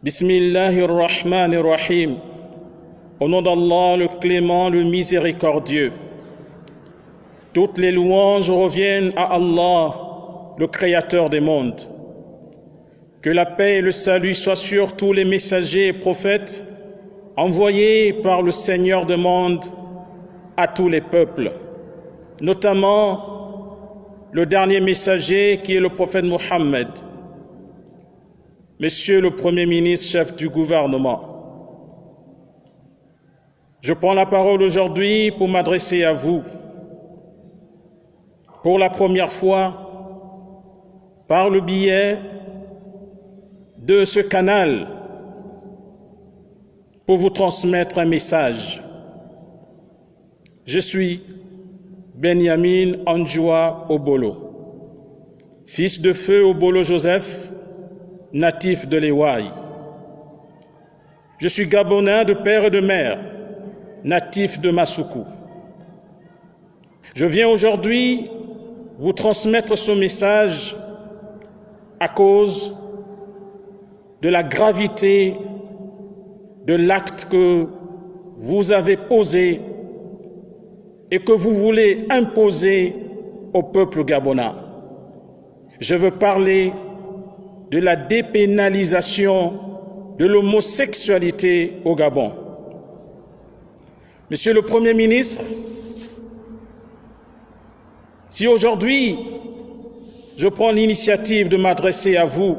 Bismillahirrahmanirrahim. Au nom d'Allah, le clément, le miséricordieux. Toutes les louanges reviennent à Allah, le créateur des mondes. Que la paix et le salut soient sur tous les messagers et prophètes envoyés par le Seigneur des mondes à tous les peuples, notamment le dernier messager qui est le prophète Mohammed. Monsieur le Premier ministre, chef du gouvernement, je prends la parole aujourd'hui pour m'adresser à vous. Pour la première fois, par le biais de ce canal, pour vous transmettre un message. Je suis Benyamin Anjoua Obolo, fils de feu Obolo Joseph, natif de l'Ewaï. Je suis Gabonais de père et de mère, natif de Massoukou. Je viens aujourd'hui vous transmettre ce message à cause de la gravité de l'acte que vous avez posé et que vous voulez imposer au peuple gabonais. Je veux parler de la dépénalisation de l'homosexualité au Gabon. Monsieur le Premier ministre, si aujourd'hui je prends l'initiative de m'adresser à vous,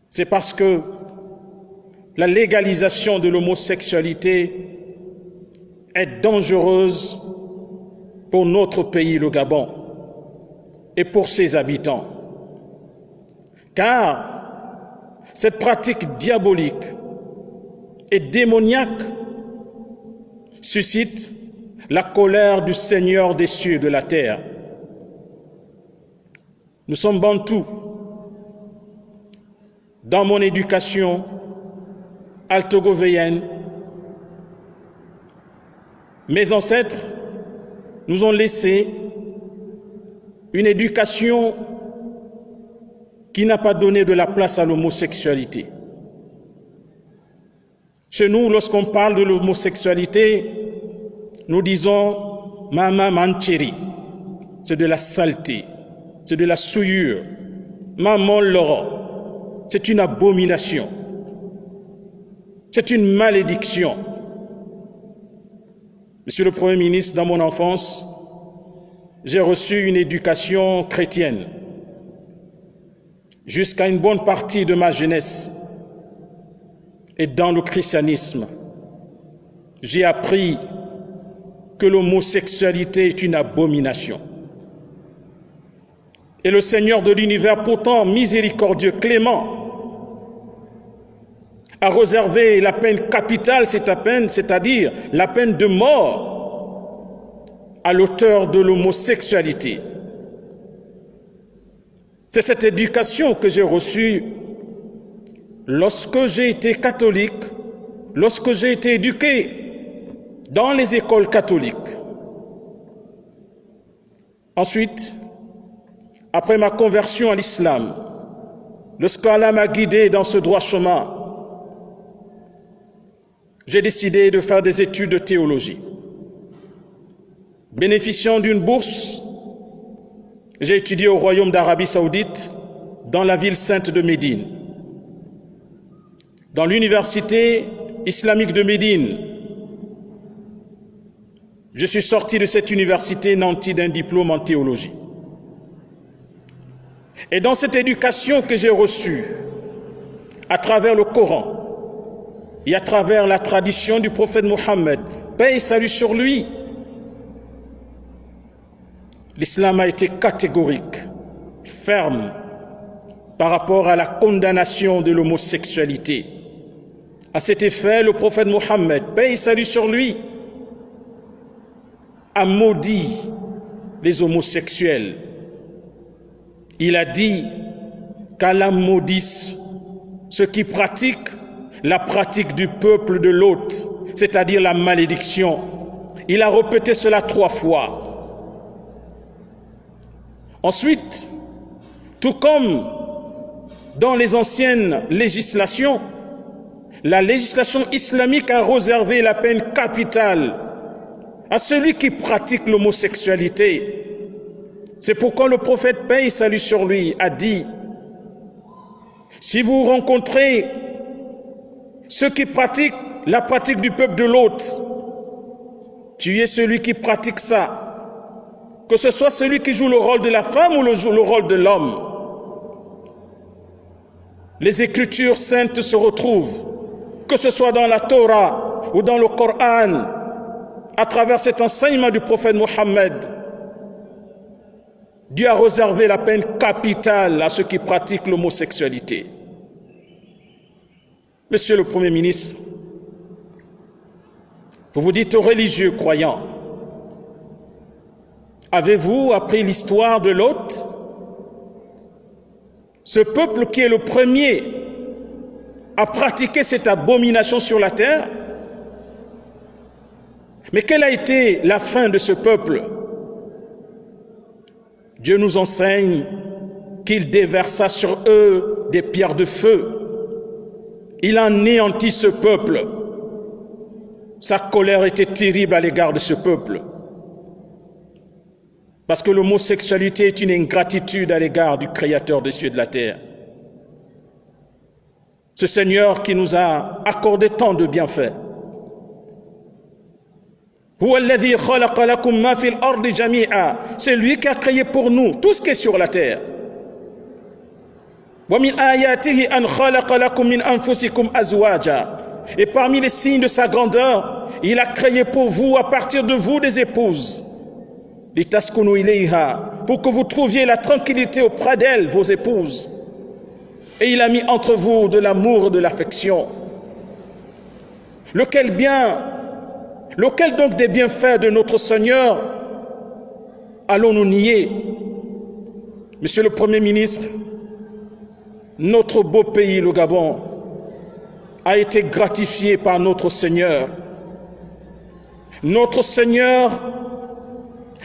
c'est parce que la légalisation de l'homosexualité est dangereuse pour notre pays, le Gabon, et pour ses habitants. Car cette pratique diabolique et démoniaque suscite la colère du Seigneur des cieux et de la terre. Nous sommes bantous. Dans mon éducation altogovéenne, mes ancêtres nous ont laissé une éducation qui n'a pas donné de la place à l'homosexualité. Chez nous, lorsqu'on parle de l'homosexualité, nous disons « Mama mancheri », c'est de la saleté, c'est de la souillure. « Maman Laurent », c'est une abomination, c'est une malédiction. Monsieur le Premier ministre, dans mon enfance, j'ai reçu une éducation chrétienne. Jusqu'à une bonne partie de ma jeunesse, et dans le christianisme, j'ai appris que l'homosexualité est une abomination. Et le Seigneur de l'univers, pourtant miséricordieux, clément, a réservé la peine capitale, c'est-à-dire la peine de mort, à l'auteur de l'homosexualité. C'est cette éducation que j'ai reçue lorsque j'ai été catholique, lorsque j'ai été éduqué dans les écoles catholiques. Ensuite, après ma conversion à l'islam, lorsqu'Allah m'a guidé dans ce droit chemin, j'ai décidé de faire des études de théologie. Bénéficiant d'une bourse, j'ai étudié au Royaume d'Arabie Saoudite, dans la ville sainte de Médine. Dans l'université islamique de Médine, je suis sorti de cette université nanti d'un diplôme en théologie. Et dans cette éducation que j'ai reçue, à travers le Coran et à travers la tradition du prophète Mohammed, paix et salut sur lui, l'islam a été catégorique, ferme, par rapport à la condamnation de l'homosexualité. À cet effet, le prophète Mohammed, paix et salut sur lui, a maudit les homosexuels. Il a dit qu'Allah maudisse ceux qui pratiquent la pratique du peuple de l'hôte, c'est-à-dire la malédiction. Il a répété cela 3 fois. Ensuite, tout comme dans les anciennes législations, la législation islamique a réservé la peine capitale à celui qui pratique l'homosexualité. C'est pourquoi le prophète, paix et salut sur lui, a dit: si vous rencontrez ceux qui pratiquent la pratique du peuple de l'autre, tuez celui qui pratique ça, que ce soit celui qui joue le rôle de la femme ou le rôle de l'homme. Les Écritures saintes se retrouvent, que ce soit dans la Torah ou dans le Coran, à travers cet enseignement du prophète Mohammed. Dieu a réservé la peine capitale à ceux qui pratiquent l'homosexualité. Monsieur le Premier ministre, vous vous dites aux religieux croyants, avez-vous appris l'histoire de Lot, ce peuple qui est le premier à pratiquer cette abomination sur la terre? Mais quelle a été la fin de ce peuple? Dieu nous enseigne qu'il déversa sur eux des pierres de feu. Il anéantit ce peuple. Sa colère était terrible à l'égard de ce peuple. Parce que l'homosexualité est une ingratitude à l'égard du Créateur des cieux et de la terre. Ce Seigneur qui nous a accordé tant de bienfaits. C'est lui qui a créé pour nous tout ce qui est sur la terre. Et parmi les signes de sa grandeur, il a créé pour vous, à partir de vous, des épouses. Pour que vous trouviez la tranquillité auprès d'elles, vos épouses. Et il a mis entre vous de l'amour et de l'affection. Lequel donc des bienfaits de notre Seigneur allons-nous nier? Monsieur le Premier ministre, notre beau pays, le Gabon, a été gratifié par notre Seigneur. Notre Seigneur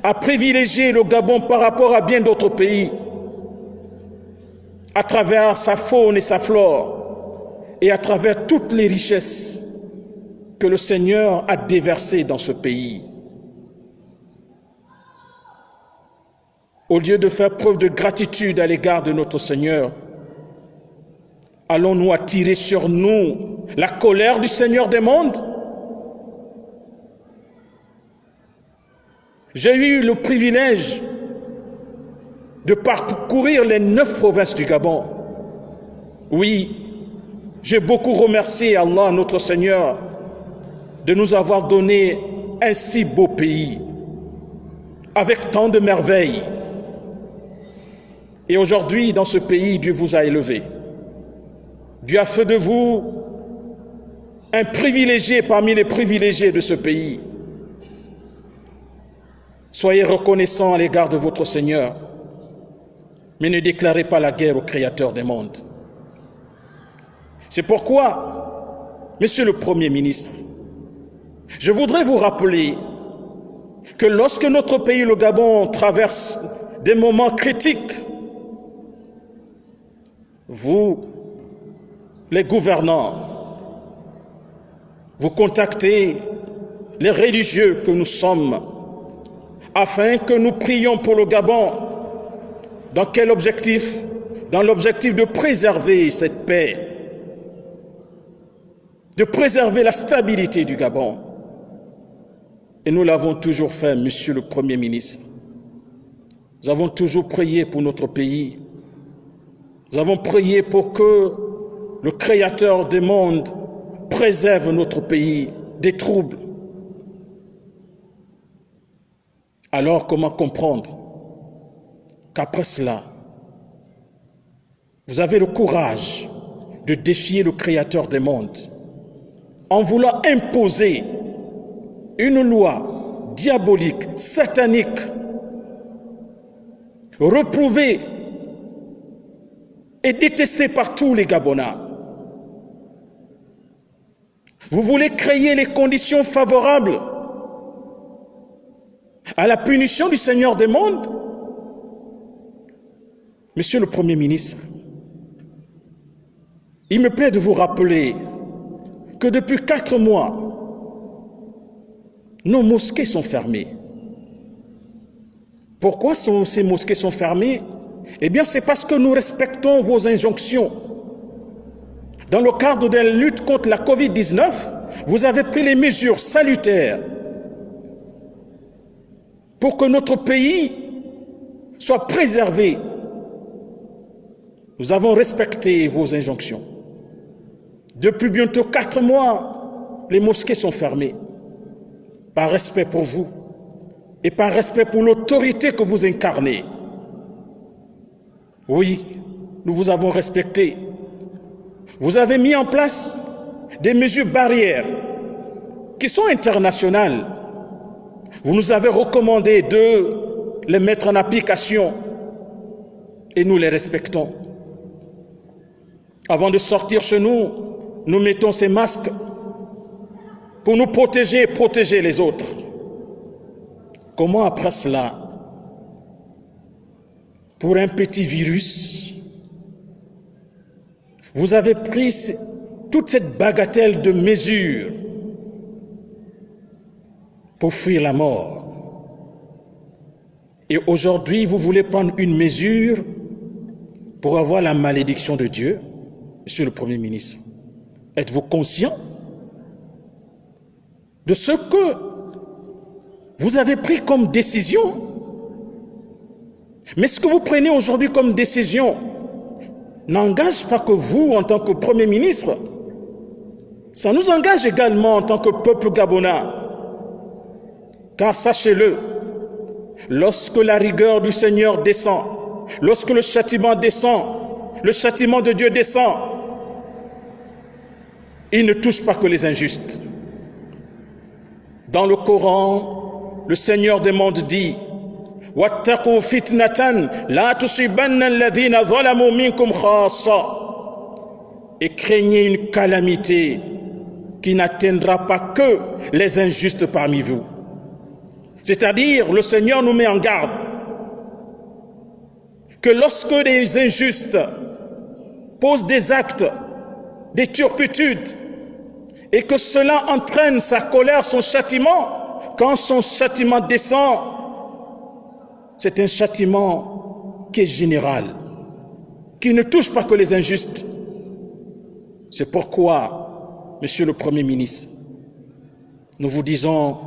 a privilégié le Gabon par rapport à bien d'autres pays, à travers sa faune et sa flore, et à travers toutes les richesses que le Seigneur a déversées dans ce pays. Au lieu de faire preuve de gratitude à l'égard de notre Seigneur, allons-nous attirer sur nous la colère du Seigneur des mondes? J'ai eu le privilège de parcourir les 9 provinces du Gabon. Oui, j'ai beaucoup remercié Allah, notre Seigneur, de nous avoir donné un si beau pays, avec tant de merveilles. Et aujourd'hui, dans ce pays, Dieu vous a élevé. Dieu a fait de vous un privilégié parmi les privilégiés de ce pays. Soyez reconnaissants à l'égard de votre Seigneur, mais ne déclarez pas la guerre au Créateur des mondes. C'est pourquoi, Monsieur le Premier ministre, je voudrais vous rappeler que lorsque notre pays, le Gabon, traverse des moments critiques, vous, les gouvernants, vous contactez les religieux que nous sommes afin que nous prions pour le Gabon. Dans quel objectif? Dans l'objectif de préserver cette paix, de préserver la stabilité du Gabon. Et nous l'avons toujours fait, Monsieur le Premier ministre. Nous avons toujours prié pour notre pays. Nous avons prié pour que le Créateur des mondes préserve notre pays des troubles. Alors comment comprendre qu'après cela, vous avez le courage de défier le Créateur des mondes en voulant imposer une loi diabolique, satanique, reprouvée et détestée par tous les Gabonais. Vous voulez créer les conditions favorables à la punition du Seigneur des mondes? Monsieur le Premier ministre, il me plaît de vous rappeler que depuis 4 mois, nos mosquées sont fermées. Pourquoi ces mosquées sont fermées? Eh bien, c'est parce que nous respectons vos injonctions. Dans le cadre de la lutte contre la Covid-19, vous avez pris les mesures salutaires pour que notre pays soit préservé. Nous avons respecté vos injonctions. Depuis bientôt 4 mois, les mosquées sont fermées. Par respect pour vous et par respect pour l'autorité que vous incarnez. Oui, nous vous avons respecté. Vous avez mis en place des mesures barrières qui sont internationales. Vous nous avez recommandé de les mettre en application et nous les respectons. Avant de sortir chez nous, nous mettons ces masques pour nous protéger et protéger les autres. Comment après cela, pour un petit virus, vous avez pris toute cette bagatelle de mesures pour fuir la mort? Et aujourd'hui, vous voulez prendre une mesure pour avoir la malédiction de Dieu? Monsieur le Premier ministre, êtes-vous conscient de ce que vous avez pris comme décision? Mais ce que vous prenez aujourd'hui comme décision n'engage pas que vous, en tant que Premier ministre, ça nous engage également en tant que peuple gabonais. Car sachez-le, lorsque la rigueur du Seigneur descend, lorsque le châtiment descend, le châtiment de Dieu descend, il ne touche pas que les injustes. Dans le Coran, le Seigneur des mondes dit: Wattaqu fitnatan la tusibanna alladhina zalamu minkum khassa. Et craignez une calamité qui n'atteindra pas que les injustes parmi vous. C'est-à-dire, le Seigneur nous met en garde que lorsque les injustes posent des actes, des turpitudes, et que cela entraîne sa colère, son châtiment, quand son châtiment descend, c'est un châtiment qui est général, qui ne touche pas que les injustes. C'est pourquoi, Monsieur le Premier ministre, nous vous disons,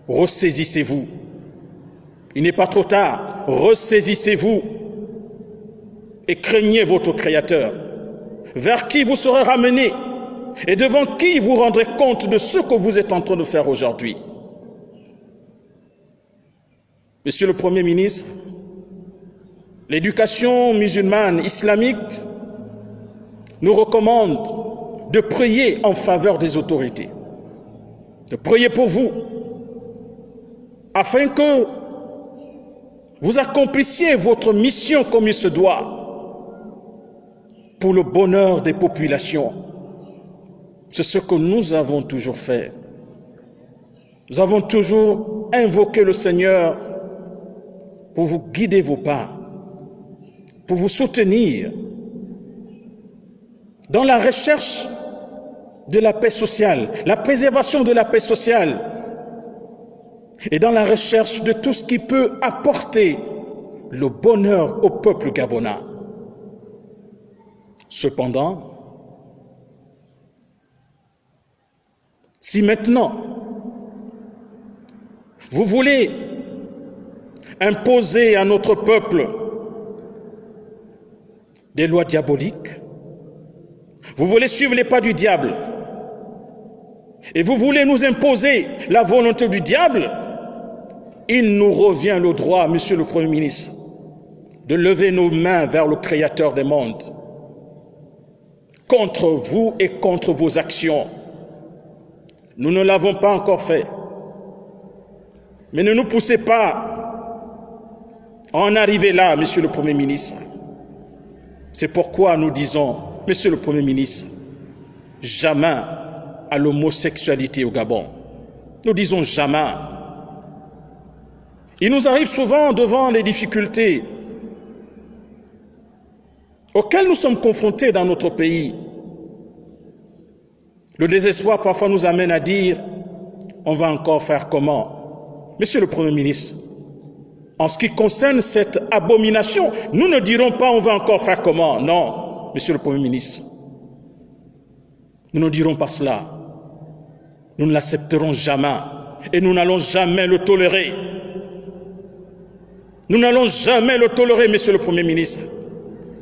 ressaisissez-vous. Il n'est pas trop tard, ressaisissez-vous et craignez votre Créateur, vers qui vous serez ramenés et devant qui vous rendrez compte de ce que vous êtes en train de faire aujourd'hui. Monsieur le Premier ministre, l'éducation musulmane islamique nous recommande de prier en faveur des autorités, de prier pour vous, afin que vous accomplissiez votre mission comme il se doit, pour le bonheur des populations. C'est ce que nous avons toujours fait. Nous avons toujours invoqué le Seigneur pour vous guider vos pas, pour vous soutenir dans la recherche de la paix sociale, la préservation de la paix sociale, et dans la recherche de tout ce qui peut apporter le bonheur au peuple gabonais. Cependant, si maintenant vous voulez imposer à notre peuple des lois diaboliques, vous voulez suivre les pas du diable, et vous voulez nous imposer la volonté du diable, il nous revient le droit, Monsieur le Premier ministre, de lever nos mains vers le Créateur des mondes, contre vous et contre vos actions. Nous ne l'avons pas encore fait. Mais ne nous poussez pas à en arriver là, Monsieur le Premier ministre. C'est pourquoi nous disons, Monsieur le Premier ministre, jamais à l'homosexualité au Gabon. Nous disons jamais. Il nous arrive souvent devant les difficultés auxquels nous sommes confrontés dans notre pays. Le désespoir parfois nous amène à dire « on va encore faire comment ?» Monsieur le Premier ministre, en ce qui concerne cette abomination, nous ne dirons pas « on va encore faire comment ?» Non, Monsieur le Premier ministre, nous ne dirons pas cela. Nous ne l'accepterons jamais et nous n'allons jamais le tolérer. Nous n'allons jamais le tolérer, Monsieur le Premier ministre.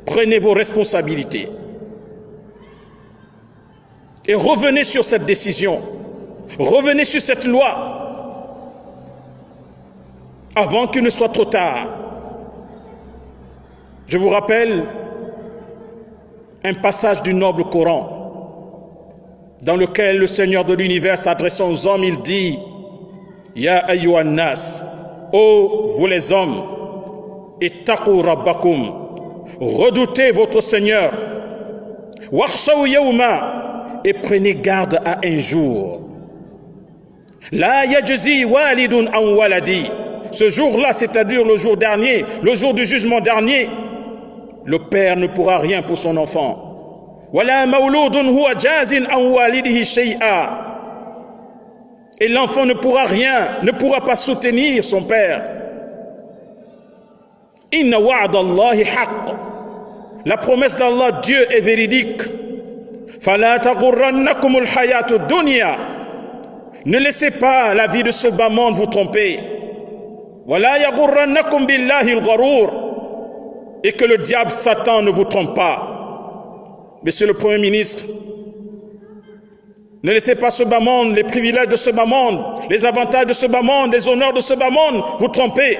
Prenez vos responsabilités et revenez sur cette décision, revenez sur cette loi avant qu'il ne soit trop tard. Je vous rappelle un passage du noble Coran dans lequel le Seigneur de l'univers s'adressant aux hommes, il dit « Ya ayyuhan nas, ô vous les hommes, ittaqu rabbakum, redoutez votre Seigneur, wakhshaw yawma, et prenez garde à un jour. La yajzi walidun an waladi. Ce jour-là, c'est-à-dire le jour dernier, le jour du jugement dernier, le père ne pourra rien pour son enfant. Wala mawludun huwa jazin an walidihi shay'a. Et l'enfant ne pourra rien, ne pourra pas soutenir son père. Inna wa'dallahi haqq. La promesse d'Allah, Dieu est véridique. Fala taghurrannakumul hayatud dunya. Ne laissez pas la vie de ce bas monde vous tromper. Wala yaghurrannakum billahi al-gharur. Et que le diable Satan ne vous trompe pas. Monsieur le Premier ministre, ne laissez pas ce bas monde, les privilèges de ce bas monde, les avantages de ce bas monde, les honneurs de ce bas monde vous tromper.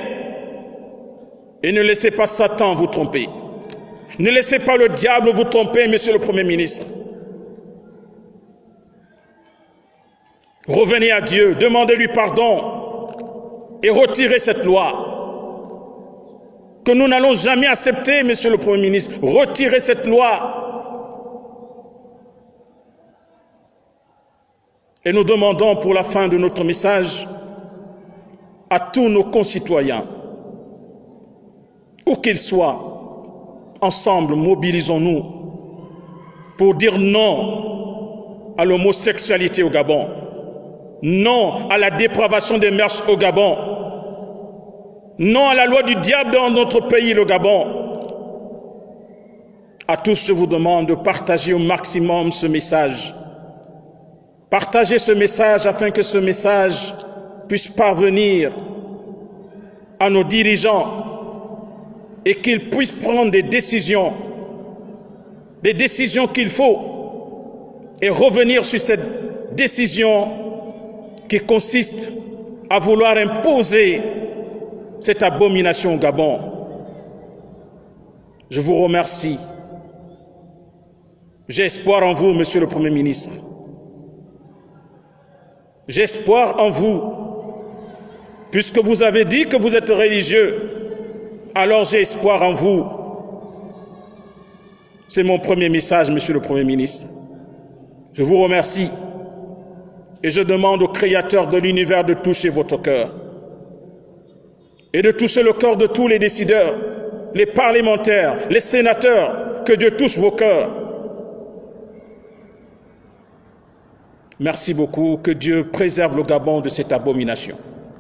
Et ne laissez pas Satan vous tromper. Ne laissez pas le diable vous tromper, Monsieur le Premier ministre. Revenez à Dieu, demandez-lui pardon et retirez cette loi que nous n'allons jamais accepter, Monsieur le Premier ministre. Retirez cette loi. Et nous demandons pour la fin de notre message à tous nos concitoyens, où qu'ils soient, ensemble mobilisons-nous pour dire non à l'homosexualité au Gabon. Non à la dépravation des mœurs au Gabon. Non à la loi du diable dans notre pays, le Gabon. À tous, je vous demande de partager au maximum ce message. Partagez ce message afin que ce message puisse parvenir à nos dirigeants et qu'ils puissent prendre des décisions qu'il faut, et revenir sur cette décision qui consiste à vouloir imposer cette abomination au Gabon. Je vous remercie. J'ai espoir en vous, Monsieur le Premier ministre. J'ai espoir en vous. Puisque vous avez dit que vous êtes religieux, alors j'ai espoir en vous. C'est mon premier message, Monsieur le Premier ministre. Je vous remercie. Et je demande au Créateur de l'univers de toucher votre cœur et de toucher le cœur de tous les décideurs, les parlementaires, les sénateurs, que Dieu touche vos cœurs. Merci beaucoup, que Dieu préserve le Gabon de cette abomination.